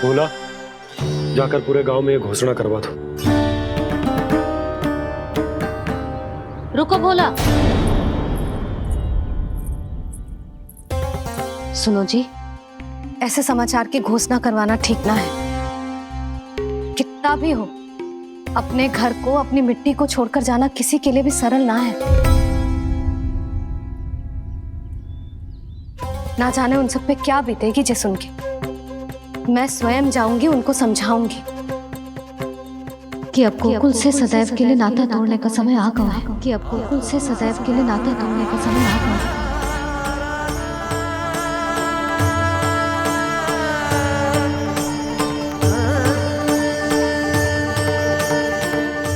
बोला जाकर पूरे गांव में ये घोषणा करवा दो। रुको भोला। सुनो जी, ऐसे समाचार की घोषणा करवाना ठीक ना है। कितना भी हो, अपने घर को, अपनी मिट्टी को छोड़कर जाना किसी के लिए भी सरल ना है। ना जाने उन सब पे क्या बीतेगी जे सुन के। मैं स्वयं जाऊंगी, उनको समझाऊंगी कि अब गोकुल से सदैव के लिए नाता तोड़ने का समय आ गया है। कि अब गोकुल से सदैव के लिए नाता तोड़ने का समय आ गया है।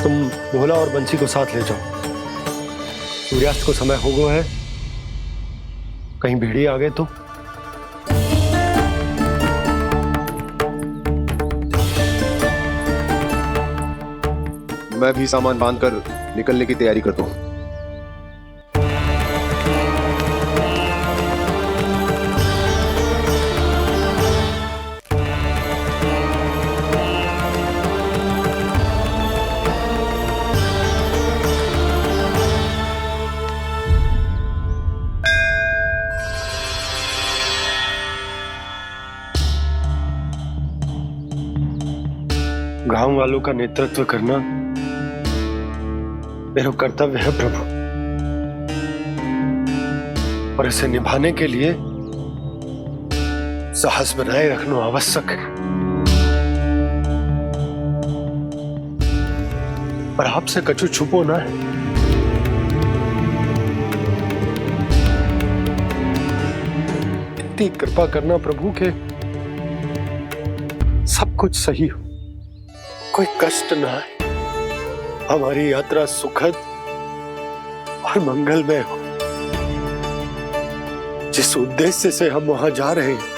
तुम भोला और बंसी को साथ ले जाओ। सूर्यास्त को समय हो गया है, कहीं भेड़िए आ गए तो। मैं भी सामान बांधकर निकलने की तैयारी करता हूँ। गांव वालों का नेतृत्व करना मेरा कर्तव्य है प्रभु, और इसे निभाने के लिए साहस बनाए रखना आवश्यक है। पर आपसे कछु छुपो ना है। इतनी कृपा करना प्रभु के सब कुछ सही हो, कोई कष्ट ना है, हमारी यात्रा सुखद और मंगलमय हो। जिस उद्देश्य से हम वहां जा रहे हैं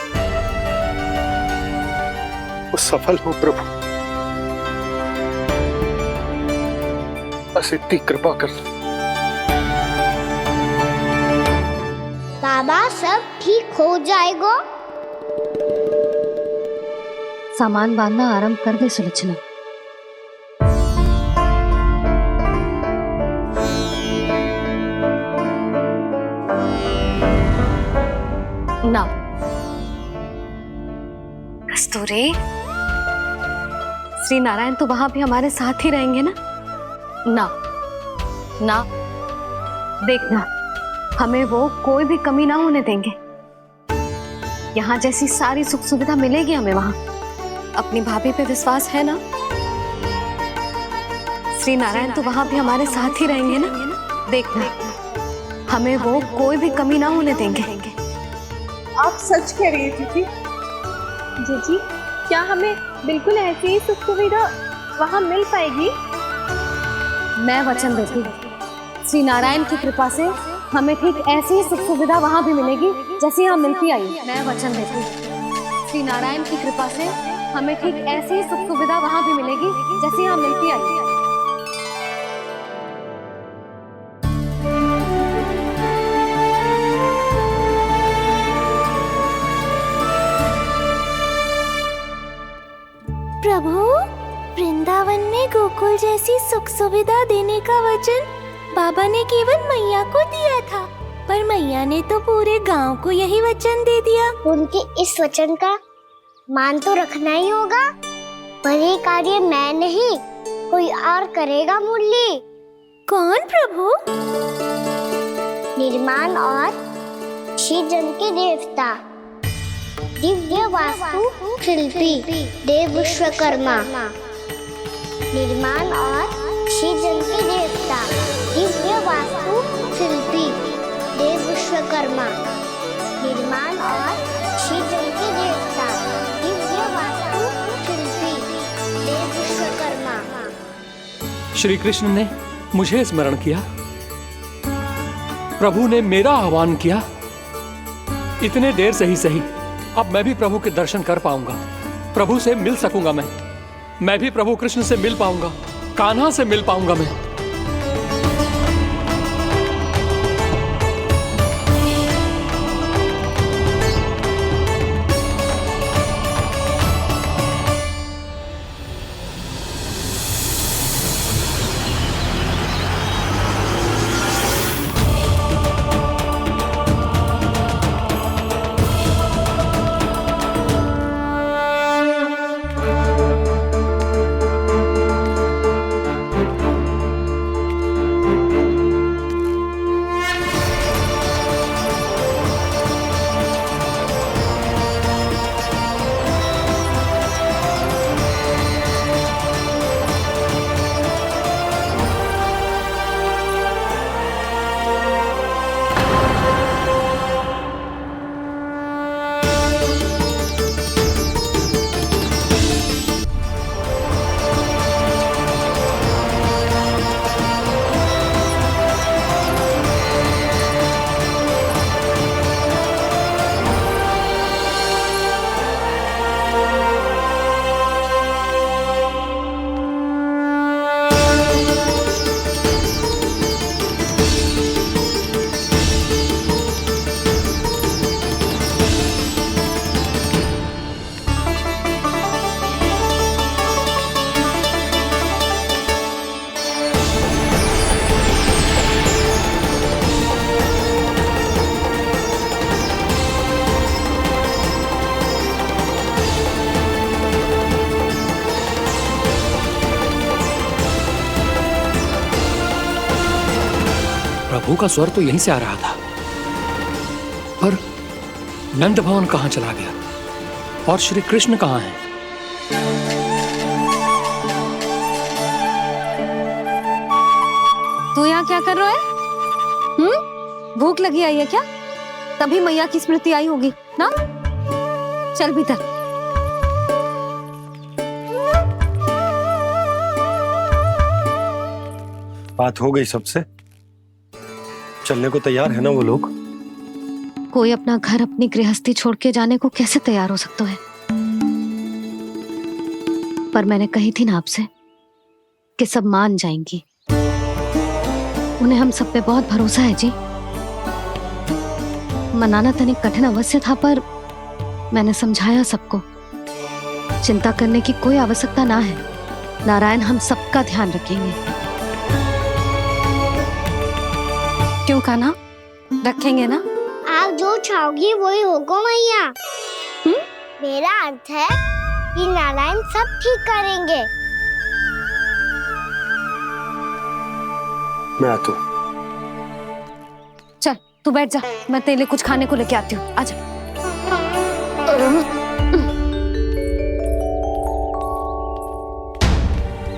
वो सफल हो प्रभु, बस इतनी कृपा कर लो। बाबा सब ठीक हो जाएगा। सामान बांधना आरंभ कर दे सुलक्षणा। ना कस्तूरी, श्री नारायण तो वहां भी हमारे साथ ही रहेंगे ना? ना ना, देखना हमें वो कोई भी कमी ना होने देंगे। यहाँ जैसी सारी सुख सुविधा मिलेगी हमें वहां। अपनी भाभी पे विश्वास है ना? श्री नारायण तो वहां भी हमारे साथ ही रहेंगे ना? देखना हमें वो कोई भी कमी ना होने देंगे। आप सच कह रही है दीदी। जीजी, क्या हमें बिल्कुल ऐसी ही सुख सुविधा वहाँ मिल पाएगी? मैं वचन देती हूँ, श्री नारायण की कृपा से हमें ठीक ऐसी ही सुख सुविधा वहाँ भी मिलेगी जैसी यहाँ मिलती आई। मैं वचन देती हूँ, श्री नारायण की कृपा से हमें ठीक ऐसी ही सुख सुविधा वहाँ भी मिलेगी जैसी यहाँ मिलती आई। प्रभु, वृंदावन में गोकुल जैसी सुख सुविधा देने का वचन बाबा ने केवल मैया को दिया था, पर मैया ने तो पूरे गांव को यही वचन दे दिया। उनके इस वचन का मान तो रखना ही होगा, पर ये कार्य मैं नहीं कोई और करेगा। मुरली कौन प्रभु? निर्माण और सृजन के देवता, दिव्य वास्तु शिल्पी देव विश्वकर्मा। निर्माण और सृजन के देवता, दिव्य वास्तु शिल्पी देव विश्वकर्मा। निर्माण और सृजन के देवता, दिव्य वास्तु शिल्पी देव विश्वकर्मा। श्री कृष्ण ने मुझे स्मरण किया, प्रभु ने मेरा आह्वान किया। इतने देर से ही सही, अब मैं भी प्रभु के दर्शन कर पाऊंगा, प्रभु से मिल सकूंगा। मैं भी प्रभु कृष्ण से मिल पाऊंगा, कान्हा से मिल पाऊंगा मैं। प्रभु का स्वर तो यहीं से आ रहा था, पर नंद भवन कहां चला गया और श्री कृष्ण कहां हैं? तू यहाँ क्या कर रहा है? भूख लगी आई है क्या? तभी मैया की स्मृति आई होगी ना? चल भीतर। बात हो गई सबसे? चलने को तैयार है ना वो लोग? कोई अपना घर अपनी गृहस्थी छोड़ के जाने को कैसे तैयार हो सकता है? पर मैंने कही थी ना आपसे कि सब मान जाएंगी। उन्हें हम सब पे बहुत भरोसा है जी। मनाना तनिक कठिन अवश्य था, पर मैंने समझाया सबको। चिंता करने की कोई आवश्यकता ना है। नारायण हम सबका ध्यान रखेंगे। क्यों कान्हा, रखेंगे ना? आप जो चाहोगी वही होगा मैया। मेरा अर्थ है कि नारायण सब ठीक करेंगे। मैं आता हूं। चल तू बैठ जा, मैं तेरे लिए कुछ खाने को लेके आती हूँ। आजा।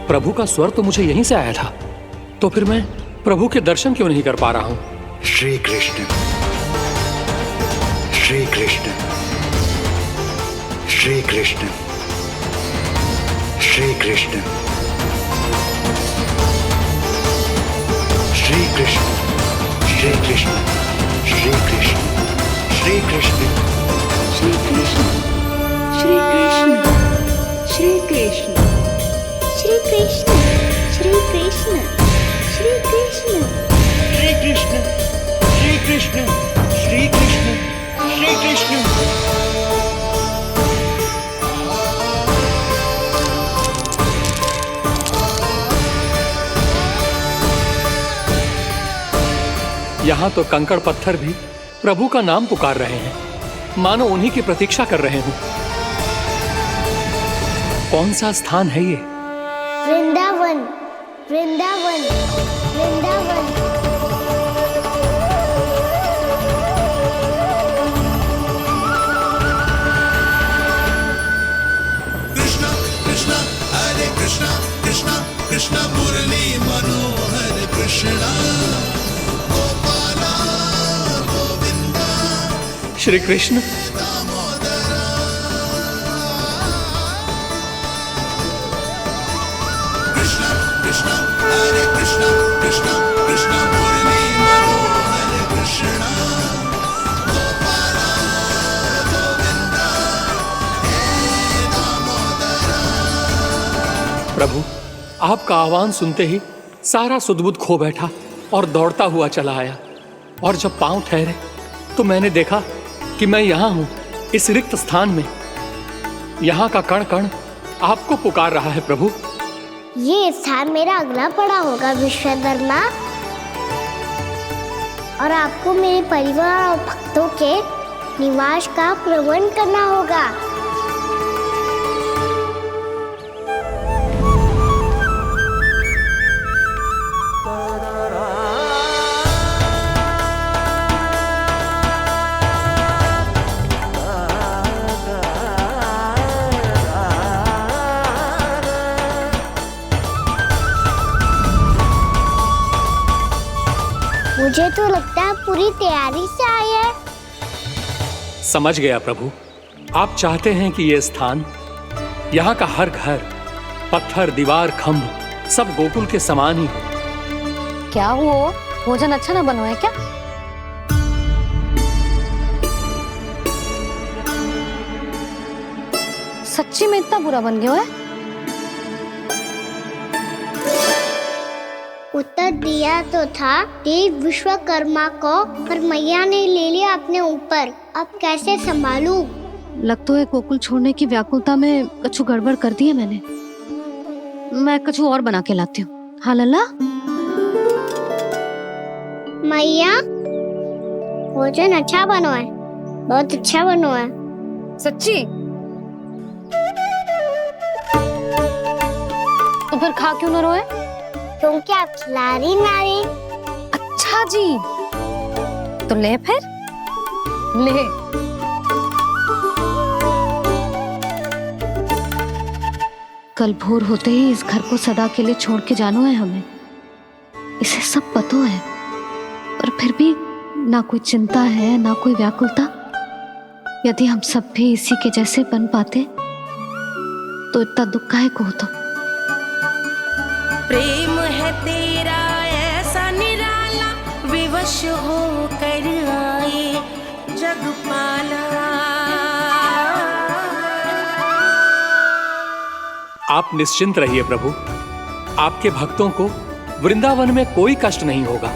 प्रभु का स्वर तो मुझे यहीं से आया था, तो फिर मैं प्रभु के दर्शन क्यों नहीं कर पा रहा हूँ? श्री कृष्ण, श्री कृष्ण, श्री कृष्ण, श्री कृष्ण, श्री कृष्ण, श्री कृष्ण, श्री कृष्ण, श्री कृष्ण, श्री कृष्ण, श्री कृष्ण, श्री कृष्ण, श्री कृष्ण, श्री कृष्ण, श्री कृष्ण, श्री कृष्ण, श्री कृष्ण, श्री कृष्ण, श्री कृष्ण। यहाँ तो कंकड़ पत्थर भी प्रभु का नाम पुकार रहे हैं, मानो उन्हीं की प्रतीक्षा कर रहे हों। कौन सा स्थान है ये? वृंदावन, वृंदावन, वृंदावन। कृष्णा कृष्णा हरे कृष्णा, कृष्णा कृष्णा मुरली मनोहर कृष्णा, गोपाला गोविंदा श्री कृष्ण। दामोदरा। कृष्णा कृष्णा हरे कृष्णा, कृष्णा कृष्णा मुरली मनोहर कृष्णा, गोपाला गोविंदा हे दामोदरा। प्रभु, आपका आह्वान सुनते ही सारा सुध-बुध खो बैठा और दौड़ता हुआ चला आया। और जब पांव ठहरे तो मैंने देखा कि मैं यहाँ हूँ, इस रिक्त स्थान में। यहाँ का कण कण आपको पुकार रहा है प्रभु। ये स्थान मेरा अगला पड़ा होगा विश्वकर्मा, और आपको मेरे परिवार और भक्तों के निवास का प्रबंध करना होगा। मुझे तो लगता है पूरी तैयारी से आए हैं। समझ गया प्रभु, आप चाहते हैं कि ये स्थान, यहाँ का हर घर, पत्थर, दीवार, खम्भ सब गोकुल के समान ही हो। क्या हुआ? भोजन अच्छा ना बना है क्या? सच्ची में इतना बुरा बन गया है? उत्तर दिया तो था देव विश्वकर्मा को, पर मैया ने ले लिया अपने ऊपर। अब कैसे संभालूं? लगता है गोकुल छोड़ने की व्याकुलता में कछु गड़बड़ कर दी है मैंने। मैं कछु और बना के लाती हूँ। हाँ लल्ला? मैया, भोजन अच्छा बनो है, बहुत अच्छा बनो है। सच्ची? तो फिर खा क्यों न रोए? तुम क्या खिला रही नारी? अच्छा जी, तो ले फिर ले। कल भोर होते ही इस घर को सदा के लिए छोड़ के जाना है हमें, इसे सब पता है, पर फिर भी ना कोई चिंता है ना कोई व्याकुलता। यदि हम सब भी इसी के जैसे बन पाते तो इतना दुख काहे को होता। प्रेम है तेरा ऐसा निराला, विवश हो कर आए जग पाला। आप निश्चिंत रहिए प्रभु, आपके भक्तों को वृंदावन में कोई कष्ट नहीं होगा।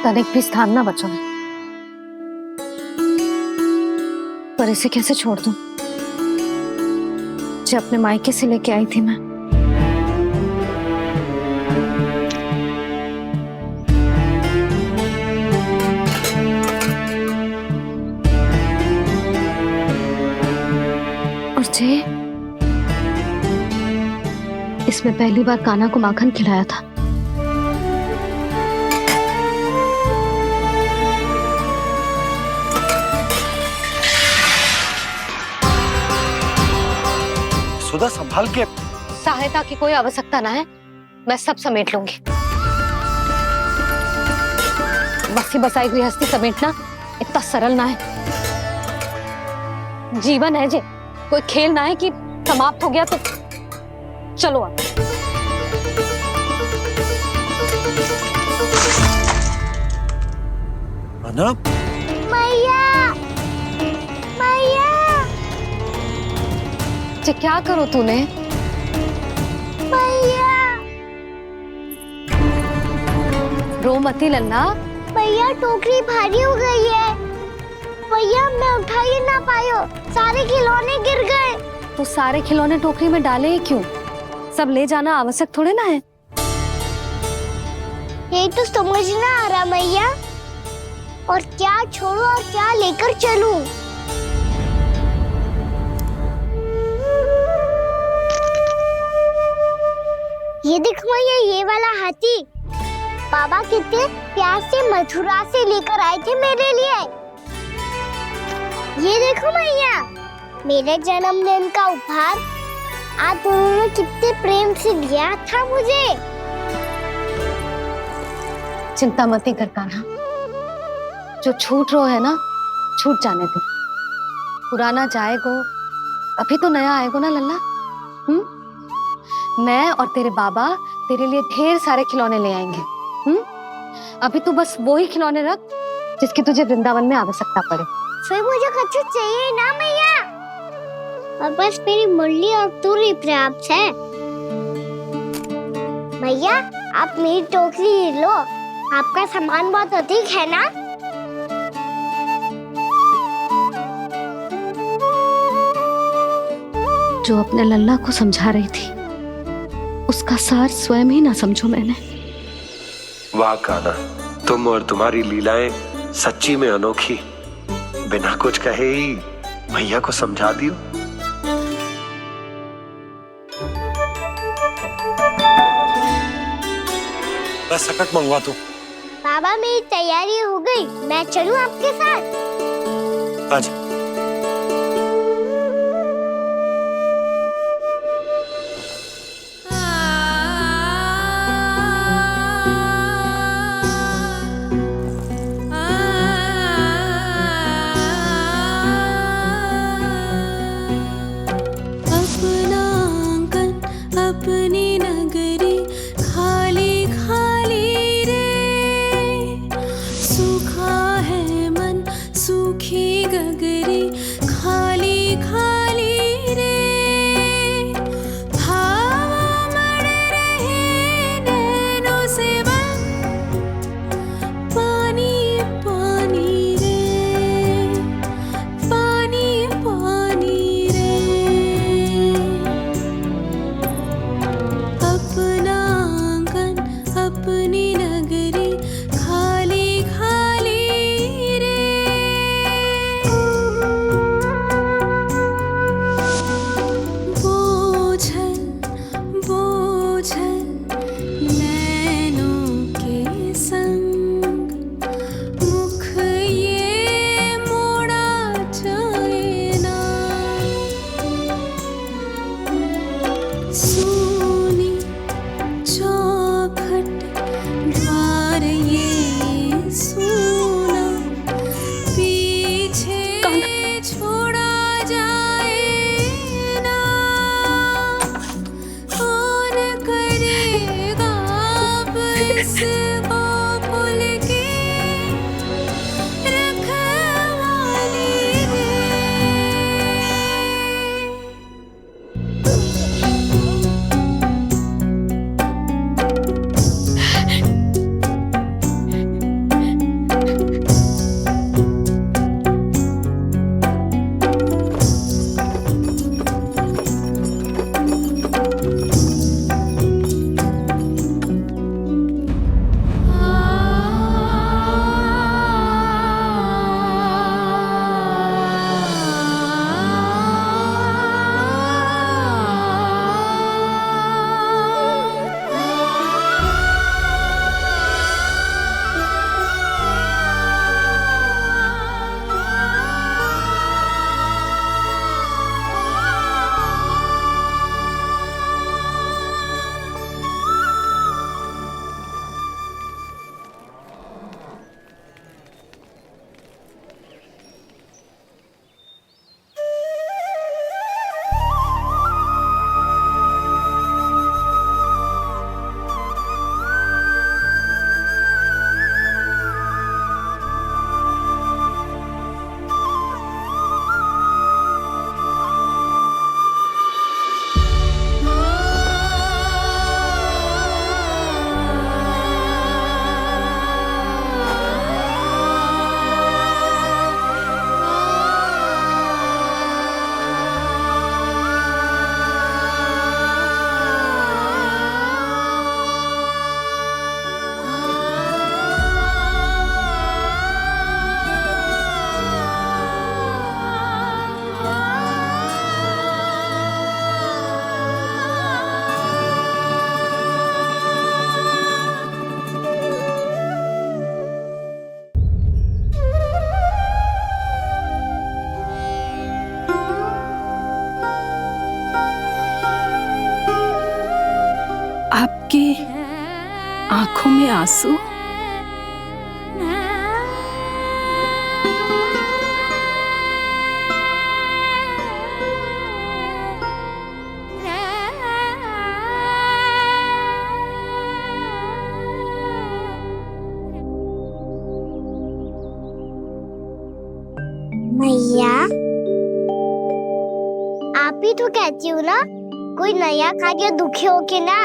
तनिक भी स्थान ना बचो है, पर इसे कैसे छोड़ दूं जो अपने मायके से लेके आई थी मैं। और जे इसमें पहली बार कान्हा को माखन खिलाया था। सुधा संभाल के। सहायता की कोई आवश्यकता ना है, मैं सब समेट लूंगी। बसी बसाई हुई हस्ती समेटना इतना सरल ना है। जीवन है जे, कोई खेल ना है कि समाप्त हो गया तो चलो अब। अना मैया, मैया, जे क्या करो तूने? मैया, रो मती लल्ला। भैया टोकरी भारी हो गई है। भैया मैं उठा ही ना पायो, सारे खिलौने गिर गए। तो सारे खिलौने टोकरी में डाले ही क्यों? सब ले जाना आवश्यक थोड़े ना है। यही तो समझ ना आ रहा मैया, और क्या छोड़ू और क्या लेकर चलूं? ये देख मैया, ये वाला हाथी बाबा कितने प्यार से मथुरा से लेकर आए थे मेरे लिए। ये देखो मैया, मेरे जन्मदिन का उपहार आप दोनों ने कितने प्रेम से दिया था मुझे। चिंता मती कर कान्हा, जो छूट रो है ना छूट जाने दे। पुराना जाएगो, अभी तो नया आएगो ना लल्ला। मैं और तेरे बाबा तेरे लिए ढेर सारे खिलौने ले आएंगे। अभी तू बस वो ही खिलौने रख जिसकी तुझे वृंदावन में आवश्यकता पड़े। फिर मुझे कुछ चाहिए ना मैया, और बस मेरी मुरली और तुरी पर्याप्त है। भैया आप मेरी टोकरी लो, आपका सामान बहुत अधिक है ना। जो अपने लल्ला को समझा रही थी उसका सार स्वयं ही ना समझो मैंने। वाह कान्हा, तुम और तुम्हारी लीलाएं सच्ची में अनोखी। बिना कुछ कहे ही भैया को समझा दियो। मैं सकट मंगवा दूं। बाबा मेरी तैयारी हो गई, मैं चलूं आपके साथ? आजा। अपनी नगरी खाली खाली रे, सूखा है मन सूखी गगरी। में आंसू? मैया, आप ही तो कहती हो ना, कोई नया कार्य दुखी होके ना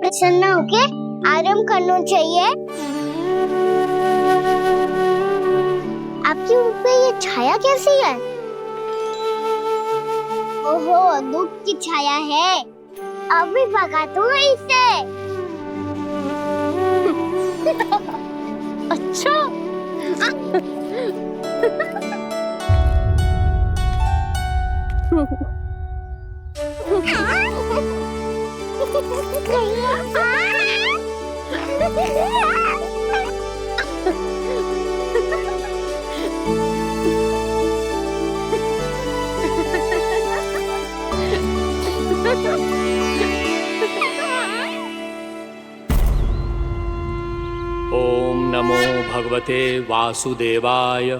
प्रसन्न होके आराम करना चाहिए। आपके मुंह पे ये छाया कैसी है? ओहो, दुख की छाया है। अभी भगा दूं इसे। अच्छा। ओम नमो भगवते वासुदेवाय।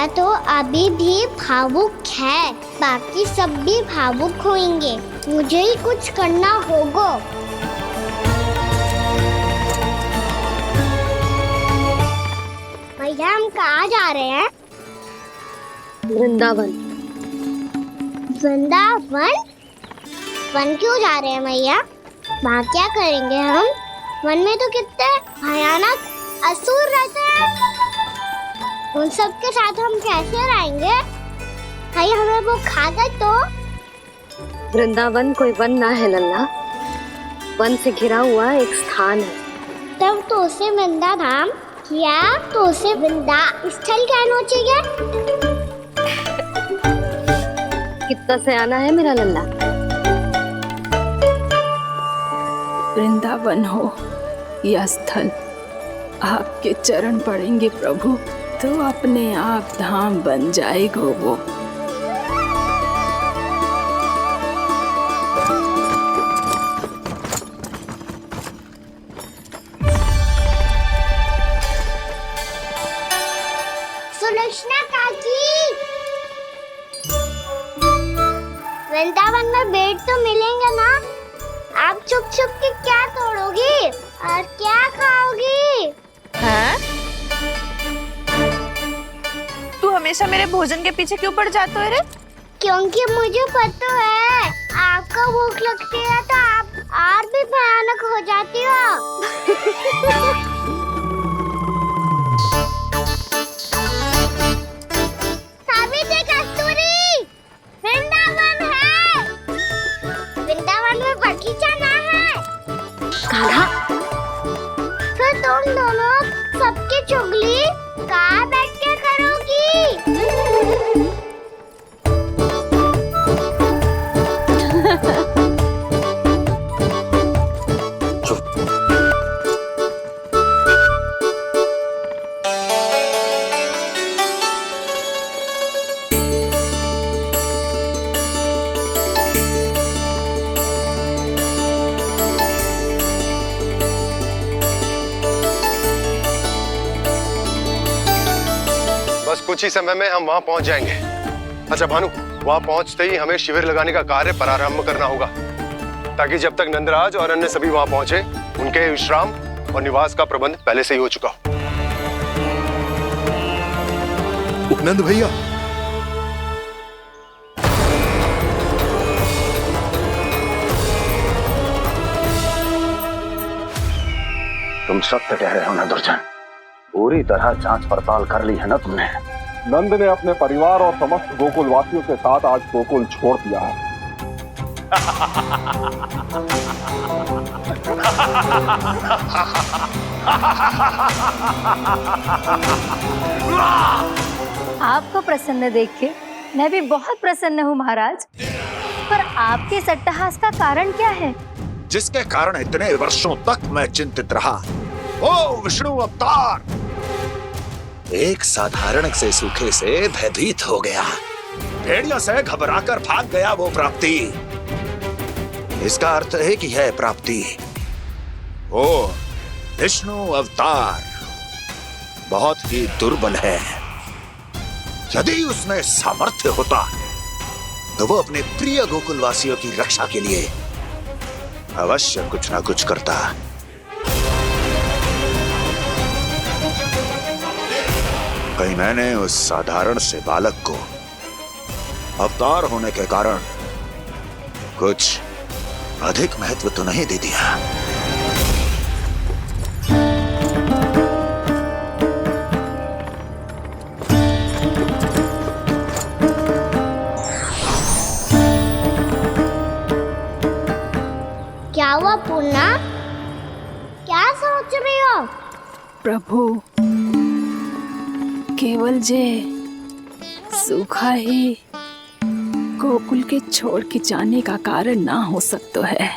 मैया तो अभी भी भावुक है, बाकी सब भी भावुक होंगे। मुझे ही कुछ करना होगा। भैया हम कहाँ जा रहे हैं? वृंदावन। वृंदावन? वन क्यों जा रहे हैं मैया? वहाँ क्या करेंगे हम? वन में तो कितने भयानक असुर रहते हैं। उन सब के साथ हम कैसे रहेंगे? कहीं हमें वो खा गए तो? वृंदावन कोई वन ना है लल्ला, वन से घिरा हुआ एक स्थान है। तब तो उसे वृंदा धाम या तो उसे वृंदा स्थल कहना चाहिए। कितना सयाना है मेरा लल्ला। वृंदावन हो या स्थल, आपके चरण पड़ेंगे प्रभु तो अपने आप धाम बन जाएगा वो। सुलक्षणा काकी, वृंदावन में बेट तो मिलेंगे ना? आप छुप छुप के क्या तोड़ोगी और क्या खाओगी? हाँ? तू हमेशा मेरे भोजन के पीछे क्यों पड़ जाते हो रे? क्योंकि मुझे पता है आपको भूख लगती है तो आप और भी भयानक हो जाती हो। सावित्री, कस्तूरी, वृंदावन है। वृंदावन में बगीचा ना है। कान्हा, फिर तुम दोनों सबकी चुगली कहाँ बैठ के करोगी? बस कुछ ही समय में हम वहां पहुंच जाएंगे। अच्छा भानु, वहां पहुंचते ही हमें शिविर लगाने का कार्य प्रारंभ करना होगा, ताकि जब तक नंदराज और अन्य सभी वहां पहुंचे उनके विश्राम और निवास का प्रबंध पहले से ही हो चुका हो। उपनंद भैया, तुम सत्य कह रहे हो ना दुर्जन, पूरी तरह जांच पड़ताल कर ली है ना तुमने? नंद ने अपने परिवार और समस्त गोकुल वासियों के साथ आज गोकुल छोड़ दिया है। आपको प्रसन्न देख के मैं भी बहुत प्रसन्न हूँ महाराज, पर आपके इस अट्टहास का कारण क्या है? जिसके कारण इतने वर्षों तक मैं चिंतित रहा, ओ विष्णु अवतार, एक साधारण से सूखे से भयभीत हो गया, भेड़ियों से घबराकर भाग गया वो प्राप्ति। इसका अर्थ है कि यह प्राप्ति ओ विष्णु अवतार बहुत ही दुर्बल है। यदि उसमें सामर्थ्य होता तो वो अपने प्रिय गोकुलवासियों की रक्षा के लिए अवश्य कुछ ना कुछ करता। कहीं मैंने उस साधारण से बालक को अवतार होने के कारण कुछ अधिक महत्व तो नहीं दे दिया। क्या हुआ पूर्णा? क्या सोच रही हो? प्रभु, केवल जे सूखा ही गोकुल के छोड़ के जाने का कारण ना हो सकता है,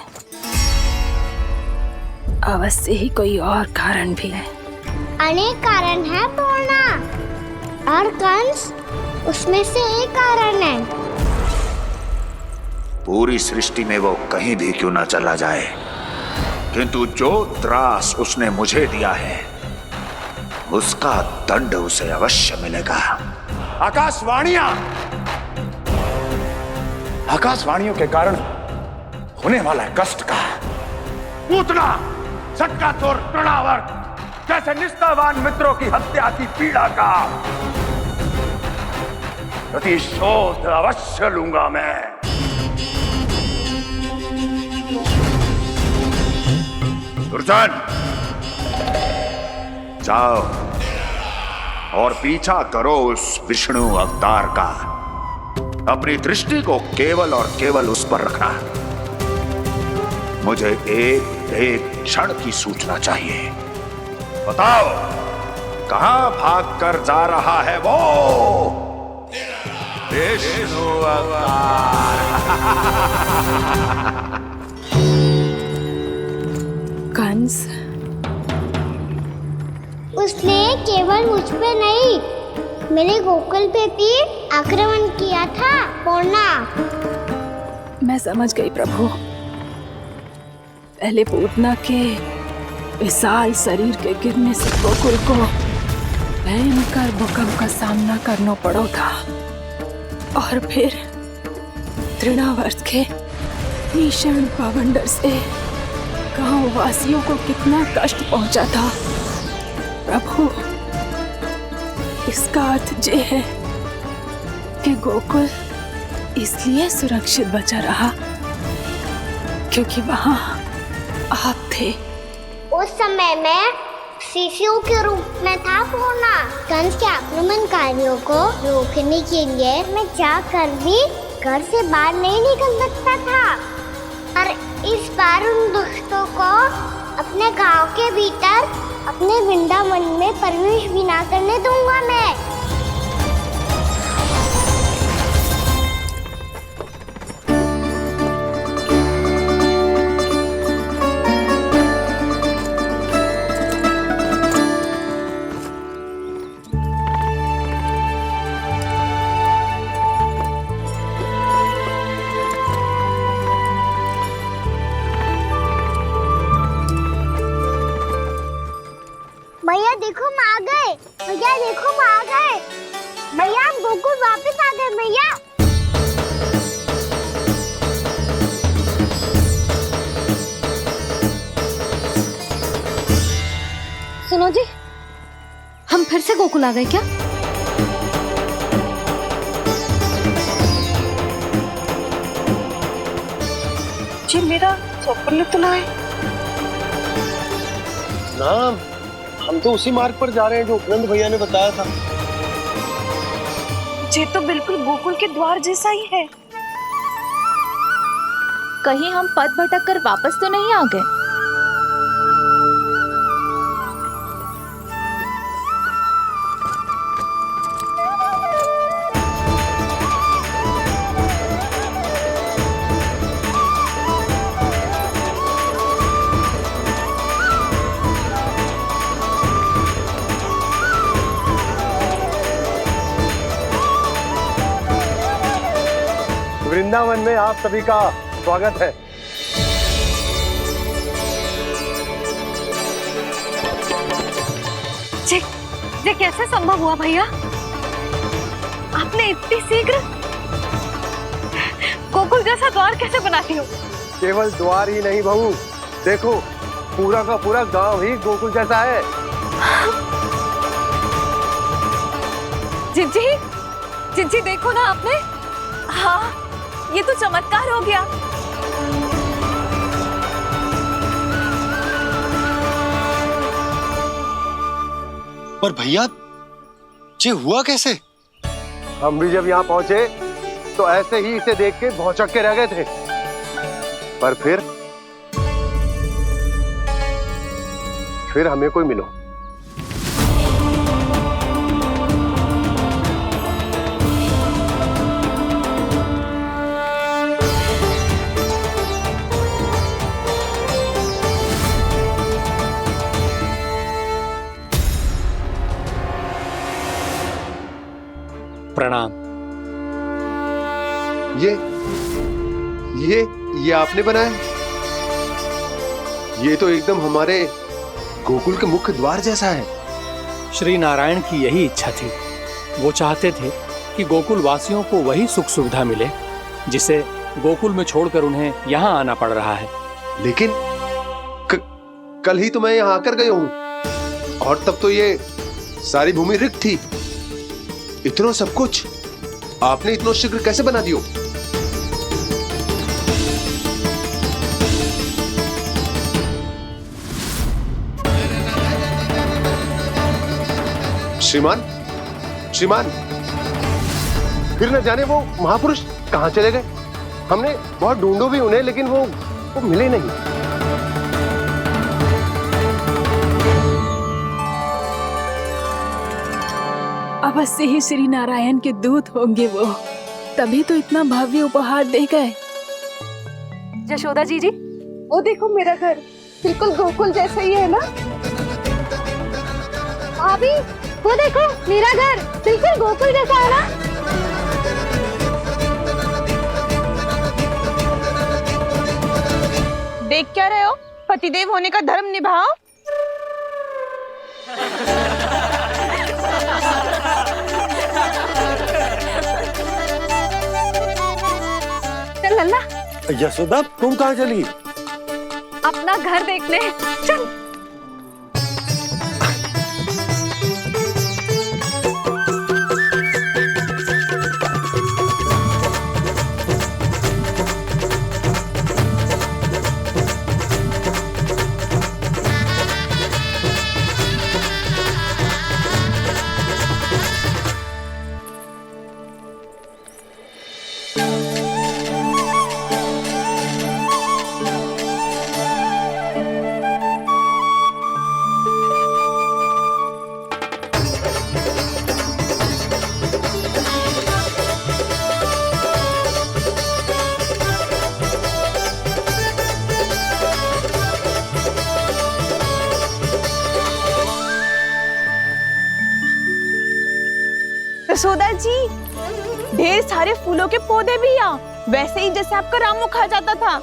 अवश्य ही कोई और कारण भी है। अनेक कारण है पूर्णा, और कंस उसमें से एक कारण है। पूरी सृष्टि में वो कहीं भी क्यों ना चला जाए, किंतु जो त्रास उसने मुझे दिया है उसका दंड उसे अवश्य मिलेगा। आकाशवाणियों के कारण होने वाला कष्ट का पूतना सटका तोड़ तृणावर्त जैसे निष्ठावान मित्रों की हत्या की पीड़ा का प्रतिशोध अवश्य लूंगा मैं। दुर्जन, जाओ और पीछा करो उस विष्णु अवतार का। अपनी दृष्टि को केवल और केवल उस पर रखना। मुझे एक क्षण की सूचना चाहिए। बताओ कहां भाग कर जा रहा है वो विष्णु अवतार? कंस, उसने केवल मुझ पे नहीं, मेरे गोकुल पे भी आक्रमण किया था पूर्णा। मैं समझ गई प्रभु। पहले पूतना के विशाल शरीर के गिरने से गोकुल को भयंकर भूकंप का सामना करना पड़ा था, और फिर तृणावर्त के भीषण पावंडर से गांव वासियों को कितना कष्ट पहुंचा था। प्रभु, इसका अर्थ ये है कि गोकुल इसलिए सुरक्षित बचा रहा क्योंकि वहां आप थे। उस समय मैं शिशु के रूप में था पूर्णा। कंस के आक्रमणकारियों को रोकने के लिए मैं जाकर भी घर से बाहर नहीं निकल सकता था, और इस बार उन दुष्टों को अपने गांव के भीतर अपने वृंदावन में प्रवेश भी ना करने दूंगा मैं। भैया देखो हम आ गए, भैया देखो हम आ गए, भैया हम गोकुल वापस आ गए भैया। सुनो जी, हम फिर से गोकुल आ गए क्या? जी मेरा स्वप्न तो ना है। ना, हम तो उसी मार्ग पर जा रहे हैं जो उपनंद भैया ने बताया था। ये तो बिल्कुल गोकुल के द्वार जैसा ही है। कहीं हम पथ भटक कर वापस तो नहीं आ गए? वृंदावन में आप सभी का स्वागत है। ये कैसे संभव हुआ भैया? आपने इतनी शीघ्र गोकुल जैसा द्वार कैसे बनाती हो? केवल द्वार ही नहीं बहू, देखो पूरा का पूरा गांव ही गोकुल जैसा है। जिज्जी, जिज्जी देखो ना आपने। हाँ, ये तो चमत्कार हो गया। पर भैया ये हुआ कैसे? हम भी जब यहाँ पहुंचे तो ऐसे ही इसे देख के भौचक के रह गए थे, पर फिर हमें कोई मिलो। प्रणाम। ये आपने बनाया? ये तो एकदम हमारे गोकुल के मुख्य द्वार जैसा है। श्री नारायण की यही इच्छा थी। वो चाहते थे कि गोकुल वासियों को वही सुख सुविधा मिले जिसे गोकुल में छोड़कर उन्हें यहाँ आना पड़ रहा है। लेकिन कल ही तो मैं यहाँ आकर गया हूँ और तब तो ये सारी भूमि रिक्त थी। इतना सब कुछ आपने इतना शीघ्र कैसे बना दियो? श्रीमान, श्रीमान, फिर न जाने वो महापुरुष कहां चले गए। हमने बहुत ढूंढो भी उन्हें, लेकिन वो मिले नहीं। अवश्य ही श्री नारायण के दूत होंगे वो, तभी तो इतना भव्य उपहार दे गए। यशोदा जी, वो देखो मेरा घर बिल्कुल गोकुल जैसा ही है ना। भाभी, वो देखो मेरा घर बिल्कुल गोकुल जैसा है ना। देख क्या रहे हो? पतिदेव होने का धर्म निभाओ। चल लल्ला। यशोदा, तुम कहाँ चली? अपना घर देखने चल। यशोदा जी, ढेर सारे फूलों के पौधे भी यहाँ, वैसे ही जैसे आपका रामू खा जाता था।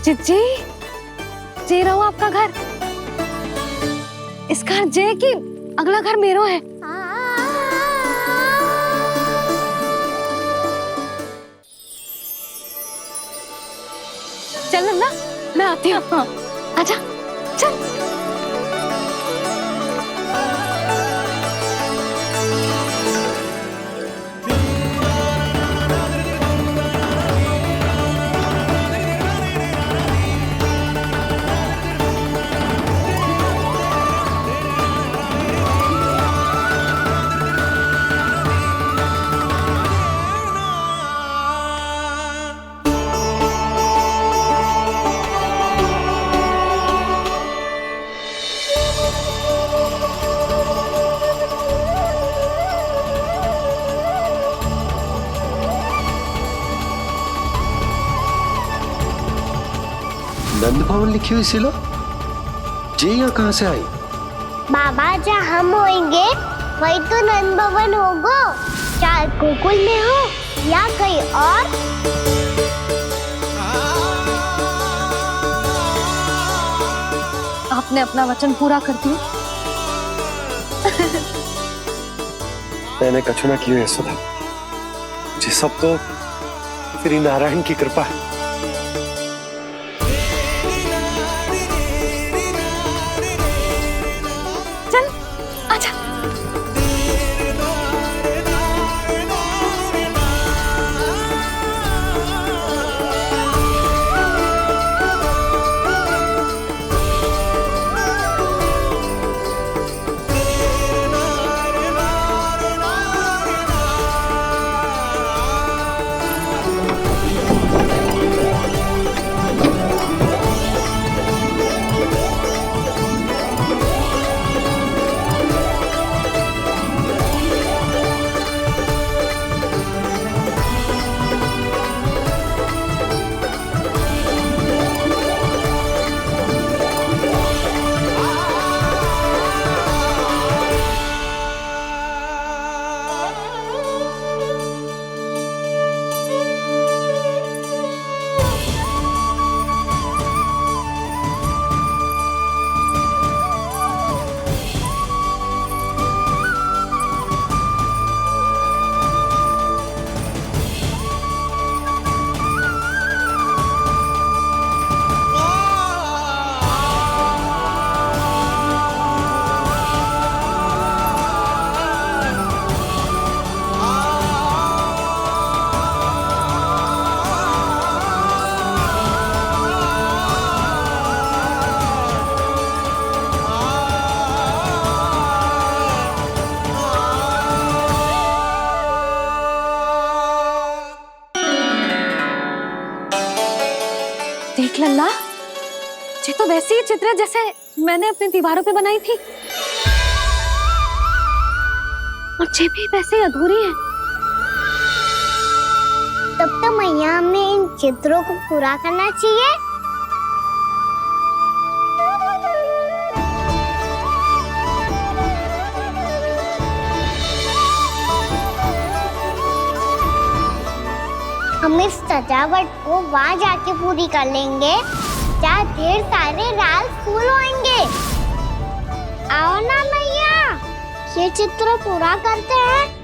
जी, जे रहो आपका घर। इस घर जे की अगला घर मेरो है। चल ना, मैं आती हूँ। आजा, चल। नंद भवन लिखी हुई सिलो, जे यहाँ कहाँ से आई? बाबा, जहाँ हम होंगे वही तो नंद भवन होगा, चाहे गोकुल में हो या कहीं और। आपने अपना वचन पूरा कर दिया। मैंने कछु ना किया यशोदा, ये सब तो श्री नारायण की कृपा है। देख लल्ला, ये तो वैसी ही चित्र है जैसे मैंने अपनी दीवारों पे बनाई थी, और ये भी वैसे ही अधूरी है। तब तो मैया हमें इन चित्रों को पूरा करना चाहिए। हम इस सजावट को वहाँ जाके पूरी कर लेंगे जहाँ ढेर सारे लाल फूल होंगे। आओ ना मैया, ये चित्र पूरा करते हैं।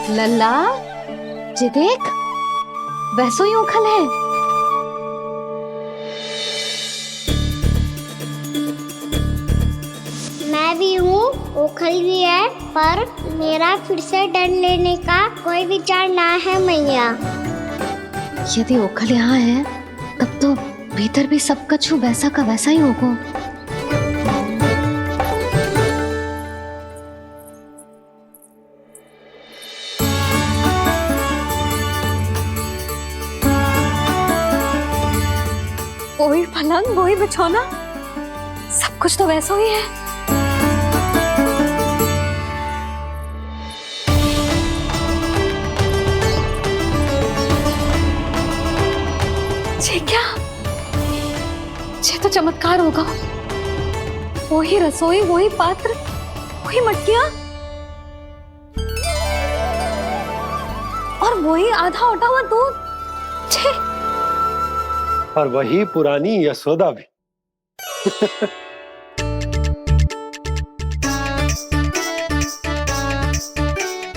लल्ला, ये देख, वैसो ही उखल है। मैं भी हूँ, ओखल भी है, पर मेरा फिर से डर लेने का कोई विचार ना है मैया। यदि ओखल यहाँ है, तब तो भीतर भी सब कछु वैसा का वैसा ही होगा। वही पलंग, वही बिछौना, सब कुछ तो वैसा ही है। ये क्या? ये तो चमत्कार होगा। वही रसोई, वही पात्र, वही मटकियां, और वही आधा उठा हुआ दूध। और वही पुरानी यशोदा भी।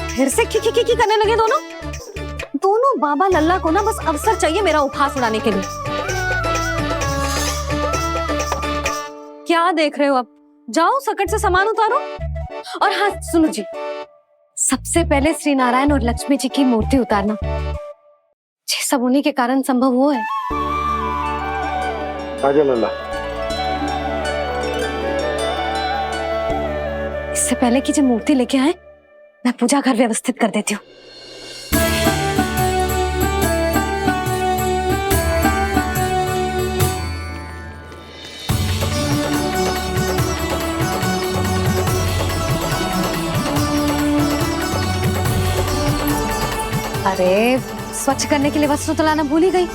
फिर से की करने लगे दोनों बाबा लल्ला को ना बस अवसर चाहिए मेरा उपहास उड़ाने के लिए। क्या देख रहे हो? अब जाओ, सकट से सामान उतारो। और हाँ सुनो जी, सबसे पहले श्री नारायण और लक्ष्मी जी की मूर्ति उतारना। ये सब उन्हीं के कारण संभव हुआ है। आजा लल्ला। इससे पहले कि जो मूर्ति लेके आए, मैं पूजा घर व्यवस्थित कर देती हूँ। अरे, स्वच्छ करने के लिए वस्त्र तो लाना भूल ही गई।